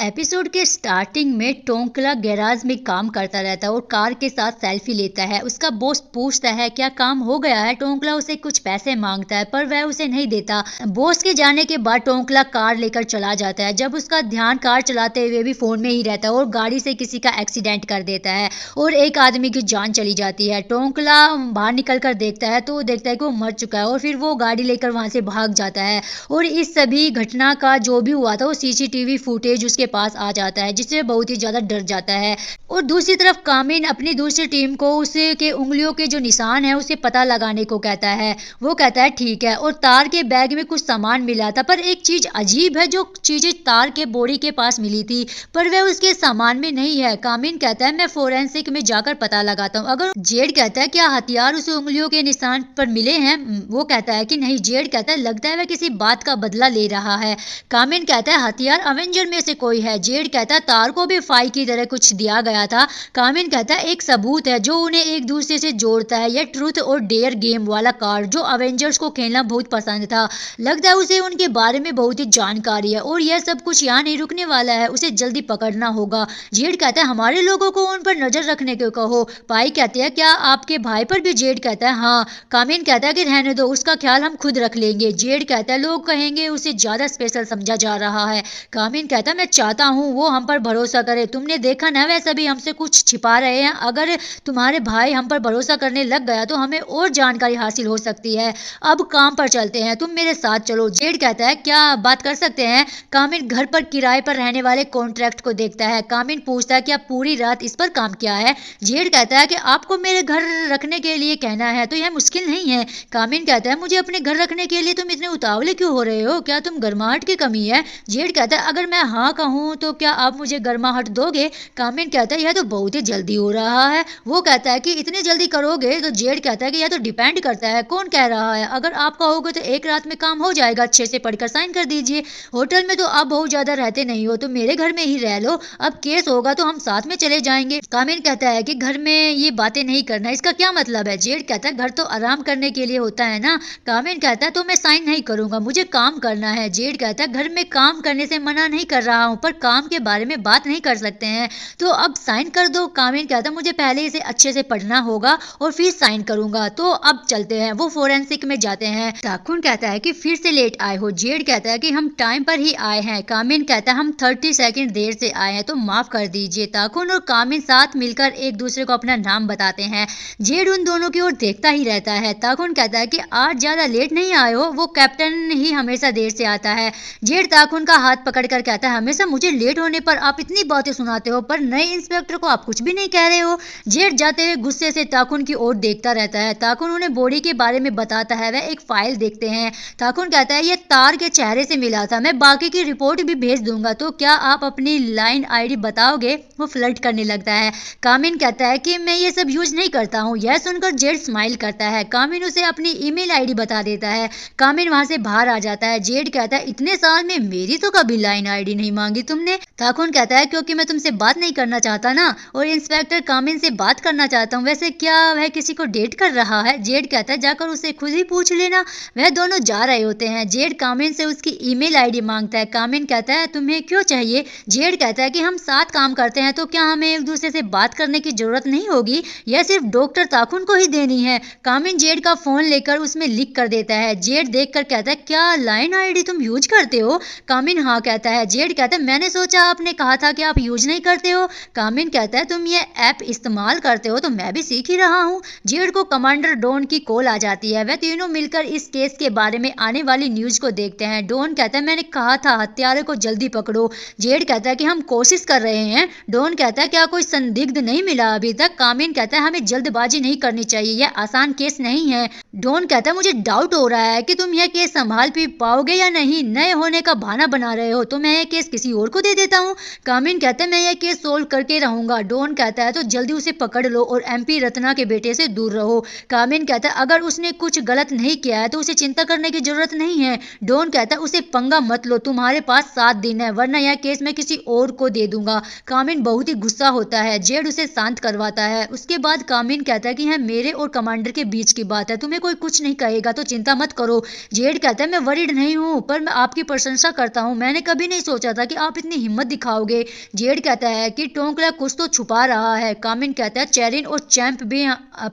Episode के starting में टोंकला garage में काम करता रहता है और कार के साथ सेल्फी लेता है। उसका बॉस पूछता है क्या काम हो गया है। टोंकला उसे कुछ पैसे मांगता है पर वह उसे नहीं देता। बॉस के जाने के बाद टोंकला कार लेकर चला जाता है। जब उसका ध्यान कार चलाते हुए भी फोन में ही रहता है और गाड़ी से किसी का एक्सीडेंट कर देता है और एक आदमी की जान चली जाती है। टोंकला बाहर निकल कर देखता है तो देखता है कि वो मर चुका है और फिर वो गाड़ी लेकर वहां से भाग जाता है। और इस सभी घटना का जो भी हुआ था वो सीसीटीवी फुटेज उसके पास आ जाता है, जिससे बहुत ही ज्यादा डर जाता है। और दूसरी तरफ कामिन अपनी दूसरी टीम को उसके उंगलियों के जो निशान है उसे पता लगाने को कहता है। वो कहता है ठीक है। और तार के बैग में कुछ सामान मिला था पर एक चीज अजीब है, जो चीजें तार के बॉडी के पास मिली थी पर वह उसके सामान में नहीं है। कामिन कहता है मैं फोरेंसिक में जाकर पता लगाता हूँ। अगर जेड कहता है क्या हथियार उसे उंगलियों के निशान पर मिले हैं। वो कहता है कि नहीं। जेड कहता है लगता है वह किसी बात का बदला ले रहा है। कामिन कहता है हथियार अवेंजर में से कोई है। जेड कहता है तार को भी फाई की तरह कुछ दिया गया था। कामिन कहता है एक सबूत है जो उन्हें एक दूसरे से जोड़ता है, यह ट्रूथ और डेयर गेम वाला कार्ड जो अवेंजर्स को खेलना बहुत पसंद था। लगता है उसे उनके बारे में बहुत ही जानकारी है और यह सब कुछ यहाँ नहीं रुकने वाला है, उसे जल्दी पकड़ना होगा। जेड कहता है हमारे लोगों को उन पर नजर रखने को कहो। पाई कहते हैं क्या आपके भाई पर भी। जेड कहता है हाँ। कामिन कहता है कि रहने दो, उसका ख्याल हम खुद रख लेंगे। जेड कहता है लोग कहेंगे उसे ज्यादा स्पेशल समझा जा रहा है। कामिन कहता है मैं चाहता हूँ वो हम पर भरोसा करे। तुमने देखा ना वैसे भी हमसे कुछ छिपा रहे हैं। अगर तुम्हारे भाई हम पर भरोसा करने लग गया तो हमें और जानकारी हासिल हो सकती है। अब काम पर चलते हैं, तुम मेरे साथ चलो। जेड कहता है क्या बात कर सकते हैं। कामिन घर पर किराए पर रहने वाले कॉन्ट्रैक्ट को देखता है। कामिन पूछता है क्या पूरी रात इस पर काम किया है। जेड कहता है कि आपको मेरे घर रखने के लिए कहना है तो यह मुश्किल नहीं है। कामिन कहता है मुझे अपने घर रखने के लिए तुम इतने उतावले क्यों हो रहे हो, क्या तुम गर्माहट की कमी है। जेड कहता है अगर मैं हाँ कहूँ तो क्या आप मुझे गर्माहट दोगे। कामिन कहता है यह तो बहुत ही जल्दी हो रहा है। वो कहता है कि इतनी जल्दी करोगे तो। जेड कहता है कि यह तो डिपेंड करता है कौन कह रहा है। अगर आप कहोगे तो एक रात में काम हो जाएगा, अच्छे से पढ़कर साइन कर दीजिए। होटल में तो आप बहुत ज्यादा रहते नहीं हो तो मेरे घर में ही रह लो। अब केस होगा तो हम साथ में चले जाएंगे। कामिन कहता है कि घर में ये बातें नहीं करना, इसका क्या मतलब है। जेड कहता है घर तो आराम करने के लिए होता है ना। कामिन कहता है तो मैं साइन नहीं करूंगा, मुझे काम करना है। जेड कहता है घर में काम करने से मना नहीं कर रहा हूँ पर काम के बारे में बात नहीं कर सकते हैं तो अब साइन कर दो। कामिन कहता है मुझे पहले इसे अच्छे से पढ़ना होगा और फिर साइन करूंगा। तो अब चलते हैं। वो फोरेंसिक में जाते हैं। ताकुन कहता है कि फिर से लेट आए हो। जेड कहता है कि हम टाइम पर ही आए हैं। कामिन कहता है हम 30 सेकंड देर से आए हैं तो माफ कर दीजिए। ताकुन और कामिन साथ मिलकर एक दूसरे को अपना नाम बताते हैं। जेड उन दोनों की ओर देखता ही रहता है। ताकुन कहता है कि आज ज्यादा लेट नहीं आए हो, वो कैप्टन ही हमेशा देर से आता है। जेड ताकुन का हाथ पकड़कर कहता है हमेशा मुझे लेट होने पर आप इतनी बातें सुनाते हो पर नए इंस्पेक्टर को आप कुछ भी नहीं कह रहे हो। जेड जाते हुए गुस्से से ताकुन की ओर देखता रहता है। ताकुन उन्हें बॉडी के बारे में बताता है। वह एक फाइल देखते हैं। ताकुन कहता है ये तार के चेहरे से मिला था, मैं बाकी की रिपोर्ट भी भेज दूंगा तो क्या आप अपनी लाइन आईडी बताओगे। वो फ्लर्ट करने लगता है। कामिन कहता है कि मैं ये सब यूज नहीं करता हूँ। यह सुनकर जेड स्माइल करता है। कामिन उसे अपनी ईमेल आईडी बता देता है। कामिन वहां से बाहर आ जाता है। जेड कहता है इतने साल में मेरी तो कभी लाइन आईडी नहीं मांगी तुमने। ताकुन कहता है क्योंकि मैं तुमसे बात नहीं करना चाहता ना और इंस्पेक्टर कामिन से बात करना चाहता हूँ। वैसे क्या वह किसी को डेट कर रहा है। जेड कहता है जाकर उसे खुद ही पूछ लेना। वह दोनों जा रहे होते हैं। जेड कामिन से उसकी ईमेल आईडी मांगता है। कामिन कहता है तुम्हें क्यों चाहिए। जेड कहता है कि हम साथ काम करते हैं तो क्या हमें एक दूसरे से बात करने की जरूरत नहीं होगी, यह सिर्फ डॉक्टर ताकुन को ही देनी है। कामिन जेड का फोन लेकर उसमें लिख कर देता है। जेड देखकर कहता है क्या लाइन आईडी तुम यूज करते हो। कामिन हाँ कहता है। जेड कहता है मैंने सोचा आपने कहा था कि आप यूज नहीं करते हो। कामिन कहता है तुम ये ऐप इस्तेमाल करते हो तो मैं भी सीख ही रहा हूँ। जेड को कमांडर डॉन की कॉल आ जाती है। वह तीनों मिलकर इस केस के बारे में आने वाली न्यूज को देखते हैं। डॉन कहता है मैंने कहा था हत्यारे को जल्दी पकड़ो। जेड कहता है कि हम कोशिश कर रहे हैं। डॉन कहता है क्या कोई संदिग्ध नहीं मिला अभी तक। कामिन कहता है हमें जल्दबाजी नहीं करनी चाहिए, यह आसान केस नहीं है। डॉन कहता है मुझे डाउट हो रहा है कि तुम यह केस संभाल भी पाओगे या नहीं, नए होने का बहाना बना रहे हो तो मैं यह केस किसी और को दे देता हूँ। कामिन कहता है मैं यह केस सोल्व करके रहूंगा। डॉन कहता है तो जल्दी उसे पकड़ लो और एमपी रत्ना के बेटे से दूर रहो। कामिन कहता है अगर उसने कुछ गलत नहीं किया है तो उसे चिंता करने की जरूरत नहीं है। डॉन कहता है उसे पंगा मत लो, तुम्हारे पास 7 दिन है वरना यह केस मैं किसी और को दे दूंगा। कामिन बहुत ही गुस्सा होता है। जेड उसे शांत करवाता है। उसके बाद कामिन कहता है कि यह मेरे और कमांडर के बीच की बात है, तुम्हें कोई कुछ नहीं कहेगा तो चिंता मत करो। जेड कहता है मैं वरीड नहीं हूँ पर मैं आपकी प्रशंसा करता हूँ। मैंने कभी नहीं सोचा था कि आप आप इतनी हिम्मत दिखाओगे? जेड कहता है कि टोंकला कुछ तो छुपा रहा है। कामिन कहता है चेरिन और चैंप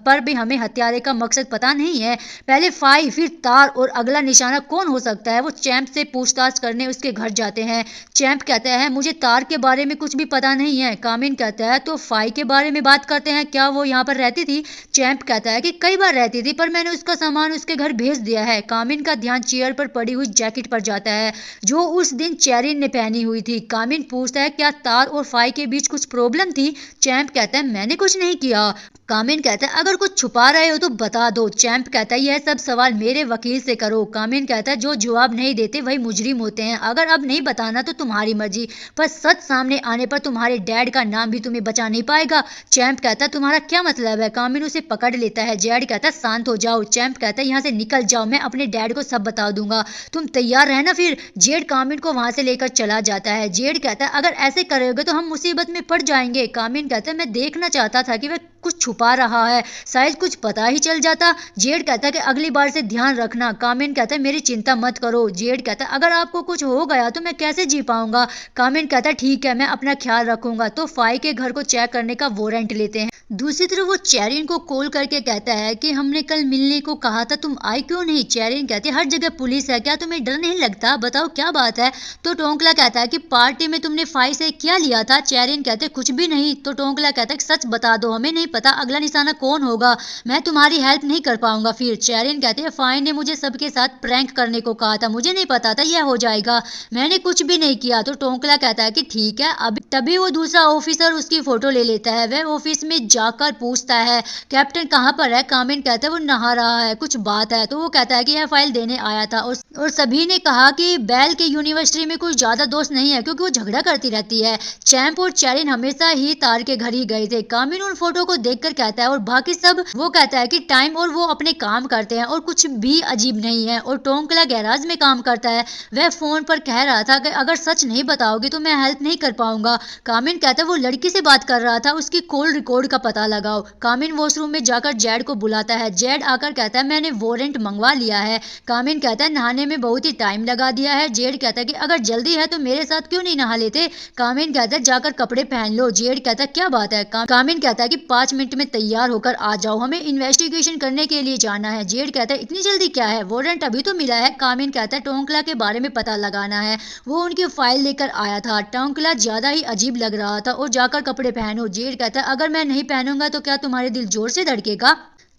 पर भी हमें हत्यारे का मकसद पता नहीं है। पहले फाई, फिर तार और अगला निशाना कौन हो सकता है? वो चैंप से पूछताछ करने उसके घर जाते हैं। चैंप कहता है मुझे तार के बारे में कुछ भी पता नहीं है। कामिन कहता है तो फाई के बारे में बात करते हैं, क्या वो यहाँ पर रहती थी? चैंप कहता है कि कई बार रहती थी, पर मैंने उसका सामान उसके घर भेज दिया है। कामिन का ध्यान चेयर पर पड़ी हुई जैकेट पर जाता है जो उस दिन चेरिन ने पहनी हुई थी। कामिन पूछता है क्या तार और फाई के बीच कुछ प्रॉब्लम थी? चैंप कहता है मैंने कुछ नहीं किया। कामिन कहता है अगर कुछ छुपा रहे हो तो बता दो। चैंप कहता है यह सब सवाल मेरे वकील से करो। कामिन कहता है जो जवाब नहीं देते वही मुजरिम होते हैं, अगर अब नहीं बताना तो तुम्हारी मर्जी, पर सच सामने आने पर तुम्हारे डैड का नाम भी तुम्हें बचा नहीं पाएगा। चैंप कहता है तुम्हारा क्या मतलब है? कामिन उसे पकड़ लेता है। जेड कहता है शांत हो जाओ। चैंप कहता है यहाँ से निकल जाओ, मैं अपने डैड को सब बता दूंगा, तुम तैयार रहना फिर। जेड कामिन को वहां से लेकर चला जाता है। जेड कहता है अगर ऐसे करोगे तो हम मुसीबत में पड़ जाएंगे। कामिन कहता है मैं देखना चाहता था कि वह कुछ छुपा रहा है, शायद कुछ पता ही चल जाता। जेड कहता है कि अगली बार से ध्यान रखना। कामिन कहता है मेरी चिंता मत करो। जेड कहता है अगर आपको कुछ हो गया तो मैं कैसे जी पाऊंगा? कामिन कहता है ठीक है, मैं अपना ख्याल रखूंगा। तो फाई के घर को चेक करने का वारंट लेते हैं। दूसरी तरफ वो चेरिन को कॉल करके कहता है कि हमने कल मिलने को कहा था, तुम आई क्यों नहीं? चेरिन कहती है हर जगह पुलिस है, क्या तुम्हें डर नहीं लगता? बताओ क्या बात है? तो टोंकला कहता है कि पार्टी में तुमने फाई से क्या लिया था? चेरिन कहते कुछ भी नहीं। तो टोंकला कहता है सच बता दो, हमें नहीं पता अगला निशाना कौन होगा, मैं तुम्हारी हेल्प नहीं कर पाऊंगा। फिर चेरिन कहती है फाई ने मुझे सबके साथ प्रैंक करने को कहा था, मुझे नहीं पता था यह हो जाएगा, मैंने कुछ भी नहीं किया। तो टोंकला कहता है कि ठीक है। अब तभी वो दूसरा ऑफिसर उसकी फोटो ले लेता है। वह ऑफिस में जाकर पूछता है कैप्टन कहाँ पर है? कामिन कहता है वो नहा रहा है, कुछ बात है? तो वो कहता है कि यह फाइल देने आया था और सभी ने कहा कि बेल के यूनिवर्सिटी में कोई ज्यादा दोस्त नहीं है क्योंकि वो झगड़ा करती रहती है। चैंप और चेरिन हमेशा ही तार के घर ही गए थे। कामिन उन फोटो को देखकर कहता है और बाकी सब? वो कहता है कि टाइम और वो अपने काम करते हैं और कुछ भी अजीब नहीं है। और टोंकला गैराज में काम करता है। वह फोन पर कह रहा था कि अगर सच नहीं बताओगे तो मैं हेल्प नहीं कर पाऊंगा। कामिन कहता है वो लड़की से बात कर रहा था, उसकी कॉल रिकॉर्ड का पता लगाओ। कामिन वॉशरूम में जाकर जेड को बुलाता है। जेड आकर कहता है मैंने वारंट मंगवा लिया है। कामिन कहता है नहाने में बहुत ही टाइम लगा दिया है। जेड कहता है कि अगर जल्दी है तो मेरे साथ क्यों नहीं नहा लेते? कामिन कहता है जाकर कपड़े पहन लो। जेड कहता है क्या बात है? कामिन कहता है कि 5 मिनट में तैयार होकर आ जाओ, हमें इन्वेस्टिगेशन करने के लिए जाना है। जेड कहता है इतनी जल्दी क्या है, वारंट अभी तो मिला है। कामिन कहता है टोंकला के बारे में पता लगाना है, वो उनकी फाइल लेकर आया था। टोंकला ज्यादा ही अजीब लग रहा था और जाकर कपड़े पहनो। जेड कहता है अगर मैं नहीं पहनूंगा तो क्या तुम्हारे दिल जोर से धड़केगा?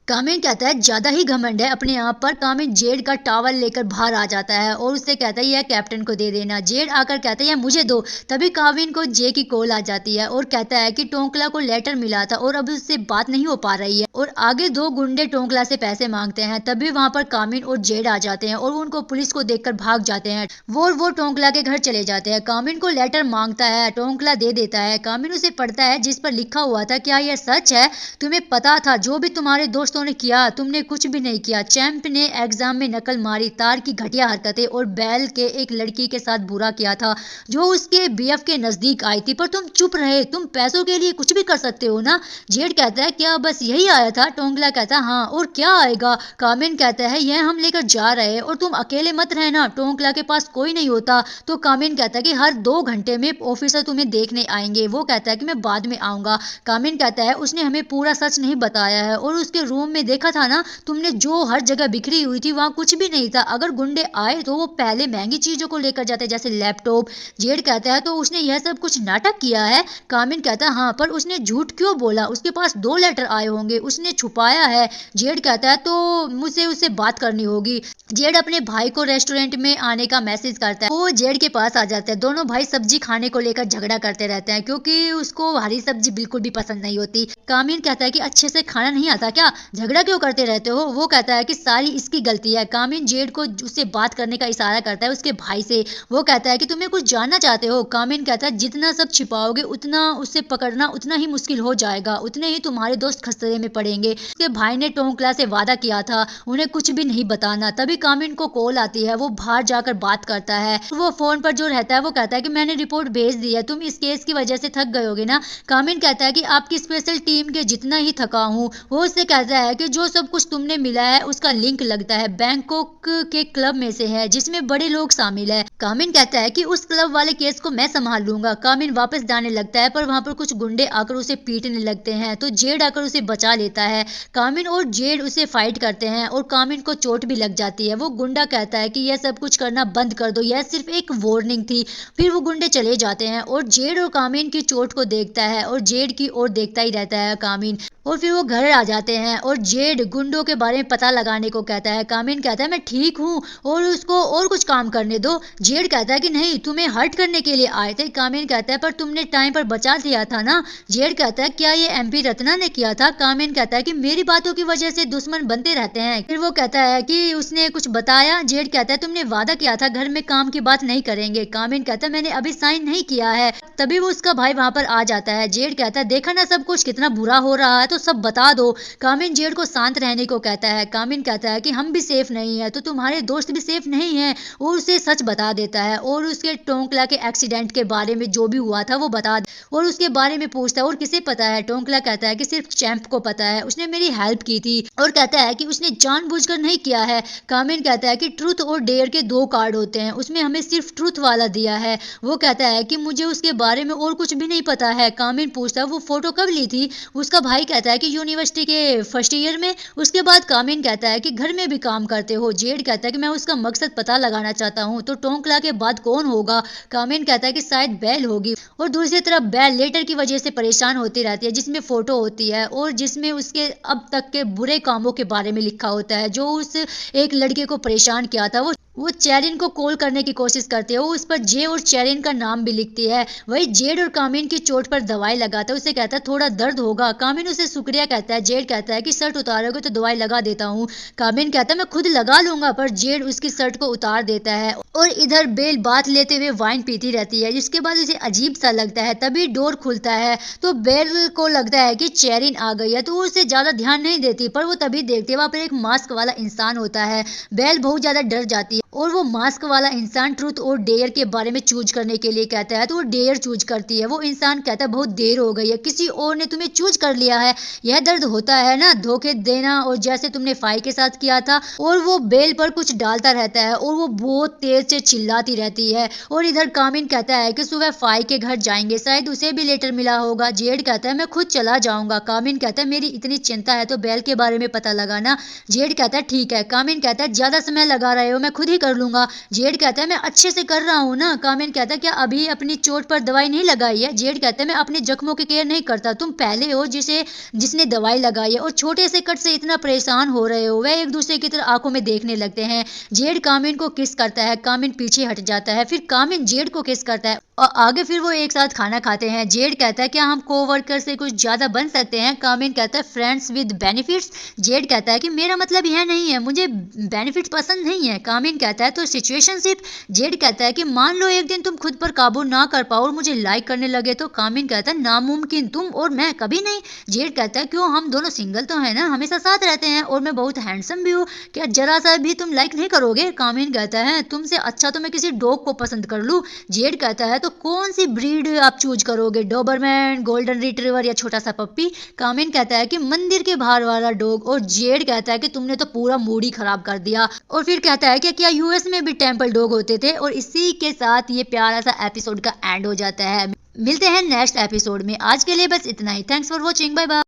कामिन कहता है ज्यादा ही घमंड है अपने आप पर। कामिन जेड का टॉवल लेकर बाहर आ जाता है और उससे कहता है यह कैप्टन को दे देना। जेड आकर कहता है यह मुझे दो। तभी कामिन को जे की कॉल आ जाती है और कहता है कि टोंकला को लेटर मिला था और अब उससे बात नहीं हो पा रही है और आगे 2 गुंडे टोंकला से पैसे मांगते हैं। तभी वहां पर कामिन और जेड आ जाते हैं और उनको पुलिस को देखकर भाग जाते हैं। वो टोंकला के घर चले जाते हैं। कामिन को लेटर मांगता है, टोंकला दे देता है। कामिन उसे पढ़ता है जिस पर लिखा हुआ था क्या यह सच है? तुम्हें पता था जो भी तुम्हारे दोस्तों ने किया, तुमने कुछ भी नहीं किया। चैंप ने एग्जाम में नकल मारी, तार की घटिया हरकतें और बेल के एक लड़की के साथ बुरा किया था जो उसके बीएफ के नजदीक आई थी, पर तुम चुप रहे। तुम पैसों के लिए कुछ भी कर सकते हो ना? जेड कहता है क्या बस यही आया था? टोंकला कहता है हाँ, और क्या आएगा? कामिन कहता है यह हम लेकर जा रहे हैं और तुम अकेले मत रहना, टोंकला के पास कोई नहीं होता। तो कामिन कहता है कि हर 2 घंटे में ऑफिसर तुम्हें देखने आएंगे। वो कहता है कि मैं बाद में आऊंगा। कामिन कहता है उसने हमें पूरा सच नहीं बताया है और उसके रूम में देखा था ना तुमने, जो हर जगह बिखरी हुई थी वहां कुछ भी नहीं था। अगर गुंडे आए तो वो पहले महंगी चीजों को लेकर जाते जैसे लैपटॉप। जेड कहता है तो उसने यह सब कुछ नाटक किया है? कामिन कहता है हाँ, पर उसने झूठ क्यों बोला? उसके पास 2 लेटर आए होंगे, उसने छुपाया है। जेड कहता है तो मुझे उससे बात करनी होगी। जेड अपने भाई को रेस्टोरेंट में आने का मैसेज करता है। वो जेड के पास आ जाता है। दोनों भाई सब्जी खाने को लेकर झगड़ा करते रहते हैं क्योंकि उसको हरी सब्जी बिल्कुल भी पसंद नहीं होती। कामिन कहता है कि अच्छे से खाना नहीं आता क्या, झगड़ा क्यों करते रहते हो? वो कहता है कि सारी इसकी गलती है। कामिन जेड को उससे बात करने का इशारा करता है उसके भाई से। वो कहता है कि तुम्हें कुछ जानना चाहते हो? कामिन कहता है जितना सब छिपाओगे उतना उससे पकड़ना उतना ही मुश्किल हो जाएगा, उतने ही तुम्हारे दोस्त खतरे में पड़ेंगे। उसके भाई ने टोंकला से वादा किया था उन्हें कुछ भी नहीं बताना। तभी कामिन को कॉल आती है, वो बाहर जाकर बात करता है। वो फोन पर जो रहता है वो कहता है कि मैंने रिपोर्ट भेज दी है, तुम इस केस की वजह से थक गए होगे ना? कामिन कहता है कि आपकी स्पेशल टीम के जितना ही थका हूँ। वो उससे कहता है कि जो सब कुछ तुमने मिला है उसका लिंक लगता है बैंकॉक के क्लब में से है जिसमें बड़े लोग शामिल है। कामिन कहता है कि उस क्लब वाले केस को मैं संभाल लूंगा। कामिन वापस जाने लगता है पर वहां पर कुछ गुंडे आकर उसे पीटने लगते हैं तो जेड आकर उसे बचा लेता है। कामिन और जेड उसे फाइट करते हैं और कामिन को चोट भी लग जाती है। वो गुंडा कहता है कि यह सब कुछ करना बंद कर दो, यह सिर्फ एक वार्निंग थी। फिर वो गुंडे चले जाते हैं और जेड और कामिन की चोट को देखता है और जेड की ओर देखता ही रहता है कामिन। और फिर वो घर आ जाते हैं और जेड गुंडों के बारे में पता लगाने को कहता है। कामिन कहता है मैं ठीक हूँ और उसको और कुछ काम करने दो। जेड कहता है कि नहीं, तुम्हें हर्ट करने के लिए आए थे। कामिन कहता है पर तुमने टाइम पर बचा दिया था ना। जेड कहता है क्या ये एमपी रत्ना ने किया था। कामिन कहता है कि मेरी बातों की वजह से दुश्मन बनते रहते हैं। फिर वो कहता है कि उसने कुछ बताया। जेड कहता है तुमने वादा किया था घर में काम की बात नहीं करेंगे। कामिन कहता है मैंने अभी साइन नहीं किया है। तभी वो उसका भाई वहां पर आ जाता है। जेड कहता है देखा ना सब कुछ कितना बुरा हो रहा है, तो सब बता दो। कामिन जेड को शांत रहने को कहता है। कामिन कहता है कि हम भी सेफ नहीं है तो तुम्हारे दोस्त भी सेफ नहीं है। और उसे सच बता देता है और उसके टोंकला के एक्सीडेंट के बारे में जो भी हुआ था वो बता और उसके बारे में पूछता है और किसे पता है। टोंकला कहता है कि सिर्फ चैंप को पता है, उसने मेरी हेल्प की थी। और कहता है कि उसने जानबूझकर नहीं किया है। कामिन कहता है कि ट्रूथ और डेयर के 2 कार्ड होते हैं, उसमें हमें सिर्फ ट्रूथ वाला दिया है। वो कहता है कि मुझे उसके बारे में और कुछ भी नहीं पता है। कामिन पूछता है वो फोटो कब ली थी। उसका भाई कहता है कि यूनिवर्सिटी के फर्स्ट ईयर में। उसके बाद कामिन कहता है कि घर में भी काम करते हो। जेड कहता है कि मैं उसका मकसद पता लगाना चाहता हूँ, तो टोंकला के बाद कौन होगा। कामिन कहता है कि शायद बेल होगी। और दूसरी तरफ बेल लेटर की वजह से परेशान होती रहती है जिसमें फोटो होती है और जिसमें उसके अब तक के बुरे कामों के बारे में लिखा होता है जो उस एक लड़के को परेशान किया था। वो चेरिन को कॉल करने की कोशिश करती है। वो उस पर जे और चेरिन का नाम भी लिखती है। वही जेड और कामिन की चोट पर दवाई लगाता है। उसे कहता है थोड़ा दर्द होगा। कामिन उसे शुक्रिया कहता है। जेड कहता है कि शर्ट उतारोगे तो दवाई लगा देता हूँ। कामिन कहता है मैं खुद लगा लूंगा, पर जेड उसकी शर्ट को उतार देता है। और इधर बेल बात लेते हुए वाइन पीती रहती है जिसके बाद उसे अजीब सा लगता है। तभी डोर खुलता है तो बेल को लगता है कि चेरिन आ गई है तो वो उसे ज्यादा ध्यान नहीं देती, पर वो तभी देखती है वहां पर एक मास्क वाला इंसान होता है। बेल बहुत ज्यादा डर जाती है और वो मास्क वाला इंसान ट्रूथ और डेयर के बारे में चूज करने के लिए कहता है तो वो डेयर चूज करती है। वो इंसान कहता है बहुत देर हो गई है, किसी और ने तुम्हें चूज कर लिया है। यह दर्द होता है ना, धोखे देना और जैसे तुमने फाई के साथ किया था। और वो बेल पर कुछ डालता रहता है और वो बहुत तेज से चिल्लाती रहती है। और इधर कामिन कहता है कि सुबह फाई के घर जाएंगे, शायद उसे भी लेटर मिला होगा। जेड कहता है मैं खुद चला जाऊंगा। कामिन कहता है मेरी इतनी चिंता है तो बेल के बारे में पता लगाना। जेड कहता है ठीक है। कामिन कहता है ज्यादा समय लगा रहे हो, मैं खुद ही कर लूंगा। जेड कहता है मैं अच्छे से कर रहा हूँ ना। कामिन कहता है क्या अभी अपनी चोट पर दवाई नहीं लगाई है। जेड कहता है मैं अपने जख्मों की केयर नहीं करता, तुम पहले हो जिसने दवाई लगाई है और छोटे से कट से इतना परेशान हो रहे हो। वह एक दूसरे की तरफ आंखों में देखने लगते हैं। जेड कामिन को किस करता है, कामिन पीछे हट जाता है। फिर कामिन जेड को किस करता है और आगे फिर वो एक साथ खाना खाते हैं। जेड कहता है क्या हम कोवर्कर से कुछ ज्यादा बन सकते हैं। कामिन कहता है फ्रेंड्स विद बेनिफिट्स। जेड कहता है कि मेरा मतलब यह नहीं है, मुझे बेनिफिट्स पसंद नहीं है। कामिन कहता है तो सिचुएशनशिप। जेड कहता है कि मान लो एक दिन तुम खुद पर काबू ना कर पाओ और मुझे लाइक करने लगे तो। कामिन कहता है नामुमकिन, तुम और मैं कभी नहीं। जेड कहता है क्यों, हम दोनों सिंगल तो है ना, हमेशा साथ रहते हैं और मैं बहुत हैंडसम भी हूँ, क्या जरा सा भी तुम लाइक नहीं करोगे। कामिन कहता है तुमसे अच्छा तो मैं किसी डॉग को पसंद कर लूँ। जेड कहता है तो कौन सी ब्रीड आप चूज करोगे, डोबरमैन, गोल्डन रिट्रीवर या छोटा सा पप्पी। कामिन कहता है कि मंदिर के बाहर वाला डॉग। और जेड कहता है कि तुमने तो पूरा मूड ही खराब कर दिया। और फिर कहता है कि क्या यूएस में भी टेंपल डॉग होते थे। और इसी के साथ ये प्यारा सा एपिसोड का एंड हो जाता है। मिलते हैं नेक्स्ट एपिसोड में, आज के लिए बस इतना ही। Thanks for watching, bye bye.